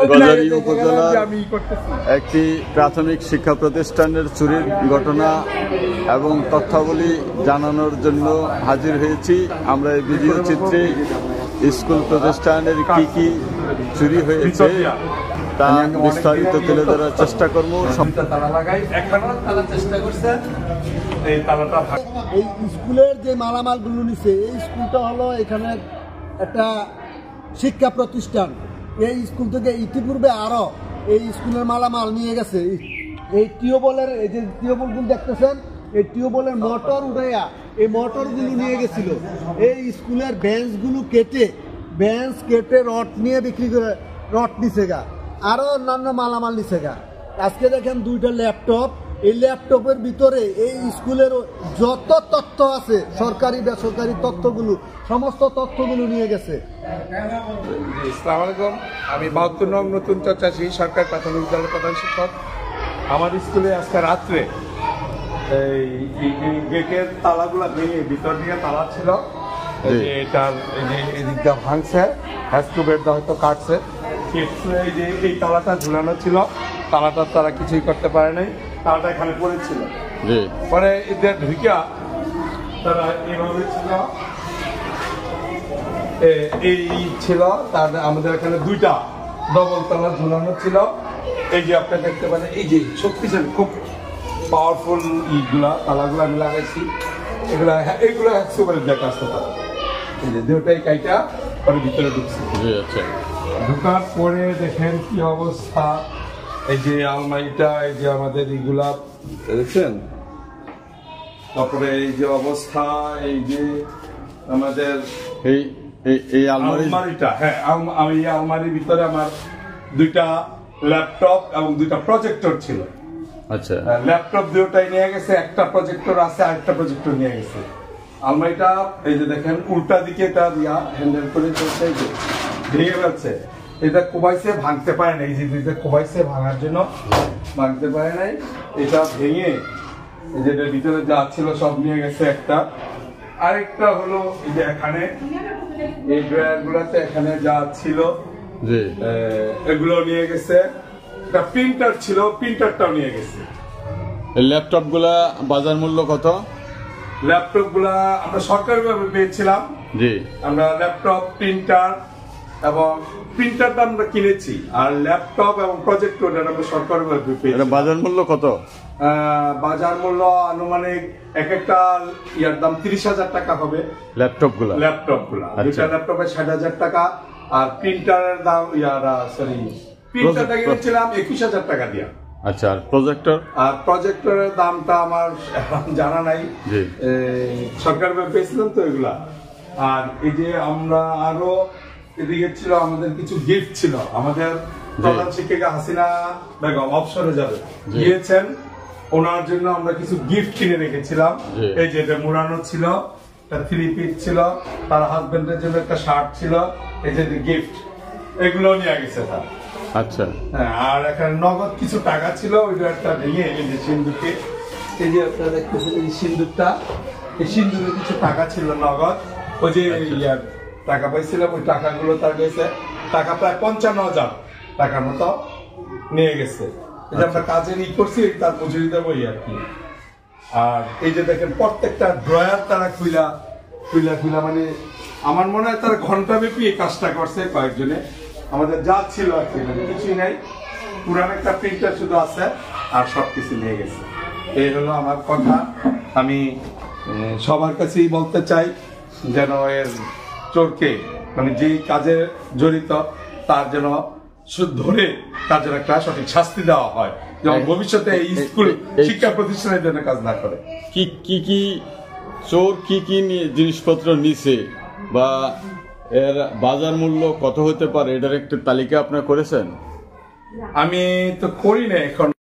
গজারিয়া উপজেলার একটি প্রাথমিক শিক্ষা প্রতিষ্ঠানের চুরির ঘটনা এবং তথ্যাবলী জানানোর জন্য হাজির হয়েছি। আমরা এই ভিডিও চিত্রে স্কুল প্রতিষ্ঠানের কি চুরি হয়েছে তা বিস্তারিত তুলে ধরার চেষ্টা করব। এই স্কুলের যে মালামালগুলো নিছে, এই স্কুলটা হলো এখানে একটা শিক্ষা প্রতিষ্ঠান। এই স্কুল থেকে ইতিপূর্বে আরো এই স্কুলের মালামাল নিয়ে গেছে। এই টিউবওয়েলের এই যে টিউবওয়েলগুলো দেখতেছেন, এই টিউবওয়েলের মোটর উঠাইয়া এই মোটরগুলো নিয়ে গেছিল। এই স্কুলের বেঞ্চগুলো কেটে রড নিয়ে বিক্রি করে, রড নিছে গা, আরো অন্যান্য মালামাল নিছে গা। আজকে দেখেন দুইটা ল্যাপটপ, এই ল্যাপটপের ভিতরে এই স্কুলের যত তথ্য আছে, সরকারি বেসরকারি তথ্যগুলো, সমস্ত তথ্যগুলো নিয়ে গেছে। আসসালামু আলাইকুম, আমি ৭২ নং নতুন চরচাশী সরকারি প্রাথমিক বিদ্যালয়ের প্রধান শিক্ষক। আমার স্কুলে আজকে রাত্রে এই গেটের তালাগুলা ভেঙে ভিতর দিয়ে তালা ছিল, এটার এদিকটা ভাঙছে, হ্যাস্টুবেরটা হয়তো কাটছে, এই যে এই তালাটা ঝুলানো ছিল, তালাটা তারা কিছুই করতে পারে নাই, তালাটা এখানে পড়েছিল। পরে এদের ঢুকিয়া তারা এভাবে ছিল, এই ছিল তার আমাদের এখানে দুইটা ডবল তালা ঝুলানো ছিল। এই যে আপনি দেখতে পারেন, এই যে শক্তিশালী খুব পাওয়ারফুল ইগুলা তালাগুলো আমি লাগাইছি, এইগুলো 100 বারের দেখা আসতে পারে। এই যে দুটাই কাইটা পরে ভিতরে ঢুকছে। ঢুকার পরে দেখেন কি অবস্থা, এই যে আলমারিটা, এই যে আমাদের এইগুলা দেখছেন, তারপরে এই যে অবস্থা, এই যে আমাদের এই আলমারিটা, হ্যাঁ আমি এই আলমারির ভিতরে আমার দুইটা ল্যাপটপ এবং দুইটা প্রজেক্টর ছিল। আচ্ছা, ল্যাপটপ দুটোটাই নিয়ে গেছে, একটা প্রজেক্টর আছে, আরেকটা প্রজেক্টর নিয়ে গেছে। আলমারিটা এই যে দেখেন উল্টা দিকে এটা দিয়া হ্যান্ডেল করে চলছে, এই যে ভেঙে যাচ্ছে, এটা কোবাইছে, ভাঙতে পারে না, এই যে কোবাইছে, ভাঙার জন্য ভাঙতে পারে নাই, এটা ভেঙে এই যে ভিতরে যা ছিল সব নিয়ে গেছে একটা। আরেকটা হলো এই যে এখানে এই ড্রয়ার গুলাতে এখানে যা ছিল এগুলো নিয়ে গেছে। একটা প্রিন্টার ছিল, প্রিন্টারটাও নিয়ে গেছে। ল্যাপটপ গুলা বাজার মূল্য কত? ল্যাপটপ গুলা আমরা সরকারিভাবে পেয়েছিলাম। জি, আমরা ল্যাপটপ, প্রিন্টার এবং প্রিন্টারটা আমরা কিনেছি, আর ল্যাপটপ এবং প্রজেক্টর আমরা সরকারিভাবে পেয়েছি। বাজার মূল্য কত? বাজার মূল্য আনুমানিক এক একটা ইয়ার দাম 30,000 টাকা হবে। ল্যাপটপ গুলা দুইটা ল্যাপটপে 60,000 টাকা, আর প্রিন্টারের দাম প্রিন্টারটা কিনেছিলাম 21,000 টাকা দিয়া। আচ্ছা, আর প্রজেক্টরের দামটা আমার জানা নাই, সরকারিভাবে পেয়েছিলাম তো এগুলা। আর এই যে আমরা আরো এদিকে ছিল আমাদের কিছু গিফট ছিল। আমাদের প্রধান শিক্ষিকা হাসিনা বেগম অবসরে যাবে গিয়েছেন, ওনার জন্য আমরা কিছু গিফট কিনে রেখেছিলাম। এই যে এটা মুড়ানো ছিল, একটা 3 পিস ছিল, তার হাজবেন্ডের জন্য একটা শার্ট ছিল, এই যে গিফট, এগুলো নিয়ে গেছে তার। আচ্ছা, হ্যাঁ, আর এখানে নগদ কিছু টাকা ছিল, ওইটা একটা ভেঙে এই যে সিন্দুকে, এই যে আপনারা দেখতেছেন এই সিন্দুকটা, এই সিন্দুকে কিছু টাকা ছিল নগদ, ওই যে টাকা পাইছিলাম, ওই টাকাগুলো তার গেছে, টাকা প্রায় 55,000 টাকার মতো নিয়ে গেছে। এই যে আমরা কাজে করছি, তার মজুরি দেবো আর কি। আর এই যে দেখেন প্রত্যেকটা ড্রয়ার তারা খুলা মানে আমার মনে হয় তারা ঘন্টা ব্যাপী এই কাজটা করছে কয়েকজনে। আমাদের যা ছিল আর কি কিছুই নাই, পুরান একটা প্রিন্টার শুধু আছে, আর সবকিছু নিয়ে গেছে। এই হলো আমার কথা। আমি সবার কাছেই বলতে চাই যেন এর চোরকে, মানে যেই কাজে জড়িত তার যেন ধরে তার জন্য একটা সঠিক শাস্তি দেওয়া হয়, যেমন ভবিষ্যতে এই স্কুল শিক্ষা প্রতিষ্ঠানের জন্য কাজ না করে। কি চোর কি জিনিসপত্র নিছে বা এর বাজার মূল্য কত হতে পারে, এটার একটা তালিকা আপনারা করেছেন? আমি তো করি না এখন।